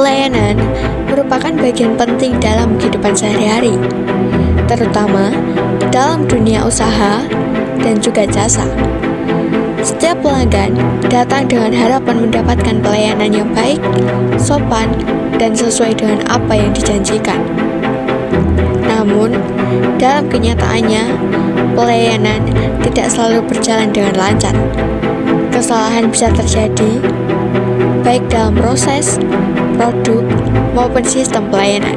Pelayanan merupakan bagian penting dalam kehidupan sehari-hari, terutama dalam dunia usaha dan juga jasa. Setiap pelanggan datang dengan harapan mendapatkan pelayanan yang baik, sopan, dan sesuai dengan apa yang dijanjikan. Namun, dalam kenyataannya, pelayanan tidak selalu berjalan dengan lancar. Kesalahan bisa terjadi, baik dalam proses, produk, maupun sistem pelayanan.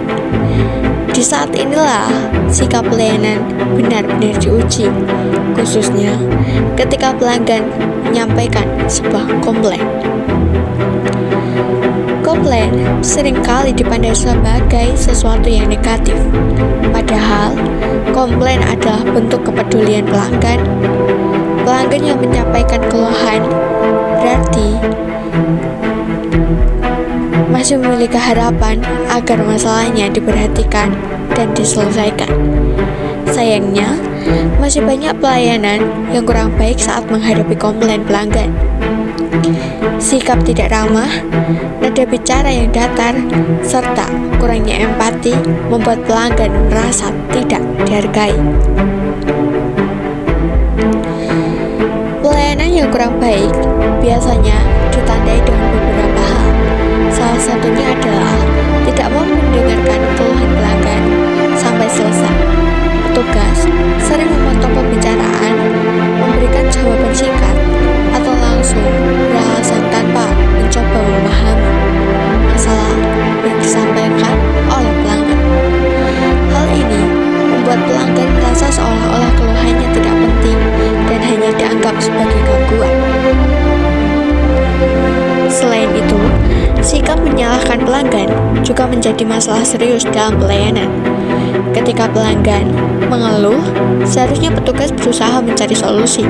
Di saat inilah sikap pelayanan benar-benar diuji, khususnya ketika pelanggan menyampaikan sebuah komplain. Komplain seringkali dipandang sebagai sesuatu yang negatif, padahal komplain adalah bentuk kepedulian pelanggan. Pelanggan yang menyampaikan keluhan berarti masih memiliki harapan agar masalahnya diperhatikan dan diselesaikan. Sayangnya, masih banyak pelayanan yang kurang baik saat menghadapi komplain pelanggan. Sikap tidak ramah, nada bicara yang datar, serta kurangnya empati membuat pelanggan merasa tidak dihargai. Pelayanan yang kurang baik biasanya ditandai dengan beberapa hal. Salah satunya adalah tidak mau mendengarkan keluhan pelanggan sampai selesai. Petugas sering memotong pembicaraan, memberikan jawaban singkat, atau langsung beralasan tanpa mencoba memahami masalah yang disampaikan oleh pelanggan. Hal ini membuat pelanggan merasa seolah-olah keluhannya tidak penting dan hanya dianggap sebagai gangguan. Selain itu, sikap menyalahkan pelanggan juga menjadi masalah serius dalam pelayanan. Ketika pelanggan mengeluh, seharusnya petugas berusaha mencari solusi,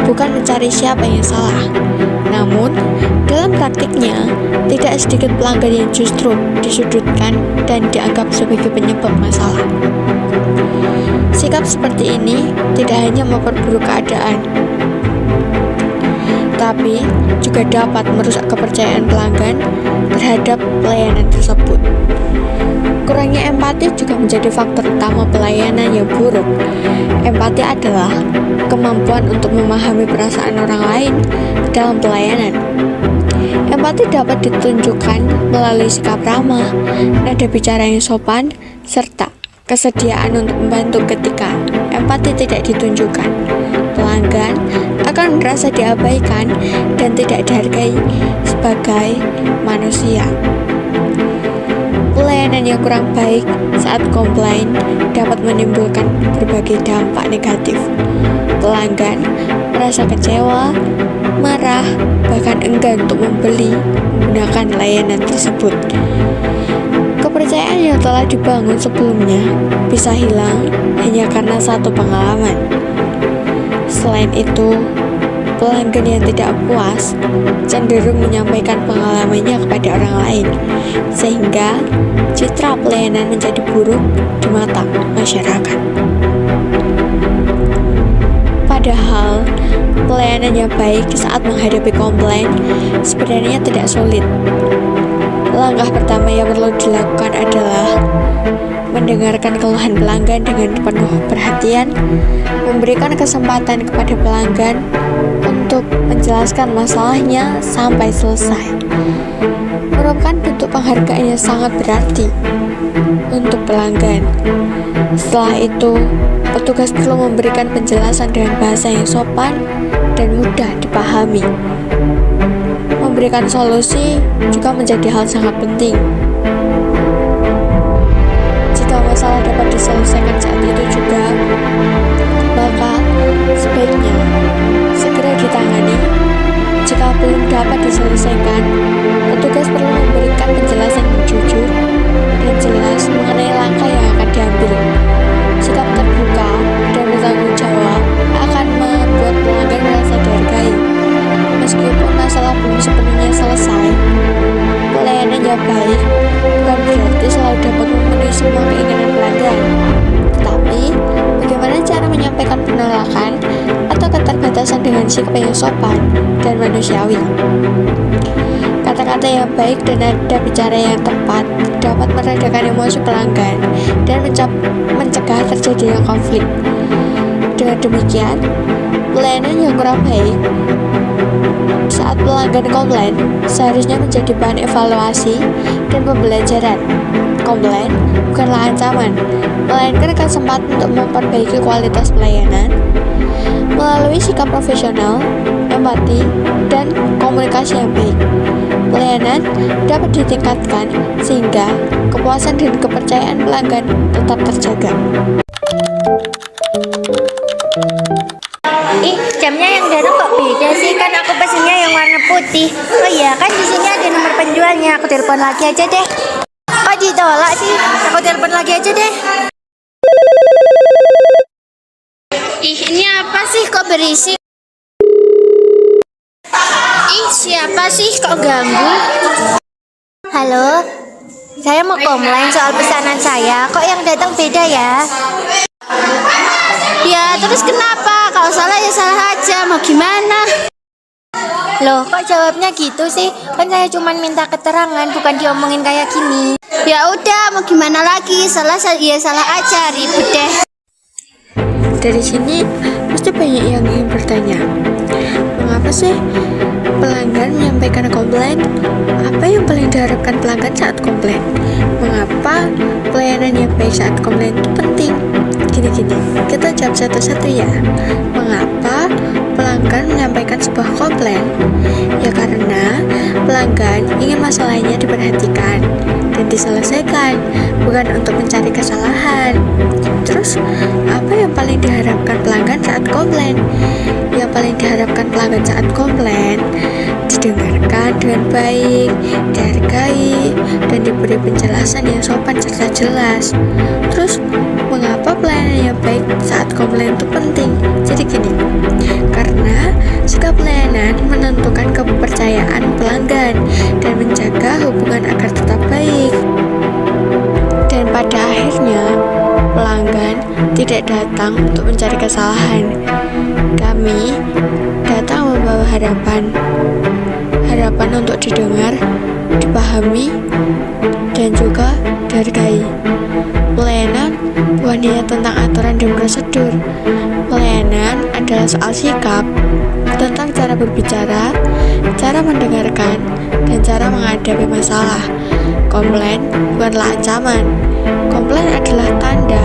bukan mencari siapa yang salah. Namun, dalam praktiknya, tidak sedikit pelanggan yang justru disudutkan dan dianggap sebagai penyebab masalah. Sikap seperti ini tidak hanya memperburuk keadaan, tapi juga dapat merusak kepercayaan pelanggan terhadap pelayanan tersebut. Kurangnya empati juga menjadi faktor utama pelayanan yang buruk. Empati adalah kemampuan untuk memahami perasaan orang lain dalam pelayanan. Empati dapat ditunjukkan melalui sikap ramah, nada bicara yang sopan, serta kesediaan untuk membantu. Ketika empati tidak ditunjukkan, pelanggan akan merasa diabaikan dan tidak dihargai sebagai manusia. Pelayanan yang kurang baik saat komplain dapat menimbulkan berbagai dampak negatif. Pelanggan merasa kecewa, marah, bahkan enggan untuk membeli menggunakan layanan tersebut. Kepercayaan yang telah dibangun sebelumnya bisa hilang hanya karena satu pengalaman. Selain itu, pelanggan yang tidak puas cenderung menyampaikan pengalamannya kepada orang lain, sehingga citra pelayanan menjadi buruk di mata masyarakat. Padahal, pelayanan yang baik saat menghadapi komplain sebenarnya tidak sulit. Langkah pertama yang perlu dilakukan adalah mendengarkan keluhan pelanggan dengan penuh perhatian, memberikan kesempatan kepada pelanggan untuk menjelaskan masalahnya sampai selesai. Merupakan bentuk penghargaan yang sangat berarti untuk pelanggan. Setelah itu, petugas perlu memberikan penjelasan dengan bahasa yang sopan dan mudah dipahami. Memberikan solusi juga menjadi hal sangat penting. Jika masalah dapat diselesaikan saat itu juga, maka sebaiknya segera ditangani. Jika belum dapat diselesaikan, petugas perlu memberikan penjelasan yang jujur dan jelas mengenai langkah yang akan diambil. Sikap terbuka dan bertanggung jawab akan membuat pelanggan merasa dihargai. Meskipun masalah belum sepenuhnya selesai, pelayanan yang baik bukan berarti selalu dapat memenuhi semua keinginan pelanggan. Tetapi, bagaimana cara menyampaikan penolakan atau keterbatasan dengan sikap yang sopan dan manusiawi? Kata-kata yang baik dan nada bicara yang tepat dapat meredakan emosi pelanggan dan mencegah terjadinya konflik. Dengan demikian, pelayanan yang kurang baik saat pelanggan komplain seharusnya menjadi bahan evaluasi dan pembelajaran. Komplain bukanlah ancaman, melainkan kesempatan untuk memperbaiki kualitas pelayanan melalui sikap profesional, empati, dan komunikasi yang baik. Pelayanan dapat ditingkatkan sehingga kepuasan dan kepercayaan pelanggan tetap terjaga. Ih, jamnya yang datang kok beda sih? Kan aku pesennya yang warna putih. Oh iya, kan di sini ada nomor penjualnya. Aku telepon lagi aja deh. Kok ditolak sih? Aku telepon lagi aja deh. Ih, ini apa sih? Kok berisik? Ih, siapa sih? Kok ganggu? Halo, saya mau komplain soal pesanan saya. Kok yang datang beda ya? Ya, terus kenapa? Kalau salah ya salah aja, mau gimana? Loh, kok jawabnya gitu sih? Kan saya cuma minta keterangan, bukan diomongin kayak gini. Ya udah, mau gimana lagi? Salah ya salah aja, ribet deh. Dari sini pasti banyak yang ingin bertanya, mengapa sih pelanggan menyampaikan komplain? Apa yang paling diharapkan pelanggan saat komplain? Mengapa pelayanan yang baik saat komplain itu penting? Gini-gini, kita jawab satu-satu ya. Mengapa pelanggan menyampaikan sebuah komplain? Ya karena pelanggan ingin masalahnya diperhatikan dan diselesaikan, bukan untuk mencari kesalahan. Terus, apa yang paling diharapkan pelanggan saat komplain? Yang paling diharapkan pelanggan saat komplain didengarkan dengan baik, dihargai, dan diberi penjelasan yang sopan serta jelas. Terus, mengapa pelayanan yang baik saat komplain itu penting? Jadi gini, karena sikap pelayanan menentukan kepercayaan pelanggan dan menjaga hubungan agar tetap baik. Dan pada akhirnya, pelanggan tidak datang untuk mencari kesalahan. Kami datang membawa harapan untuk didengar, dipahami, dan juga dihargai. Pelayanan bukan hanya tentang aturan dan prosedur. Pelayanan adalah soal sikap, tentang cara berbicara, cara mendengarkan, dan cara menghadapi masalah. Komplain bukanlah ancaman. Komplain adalah tanda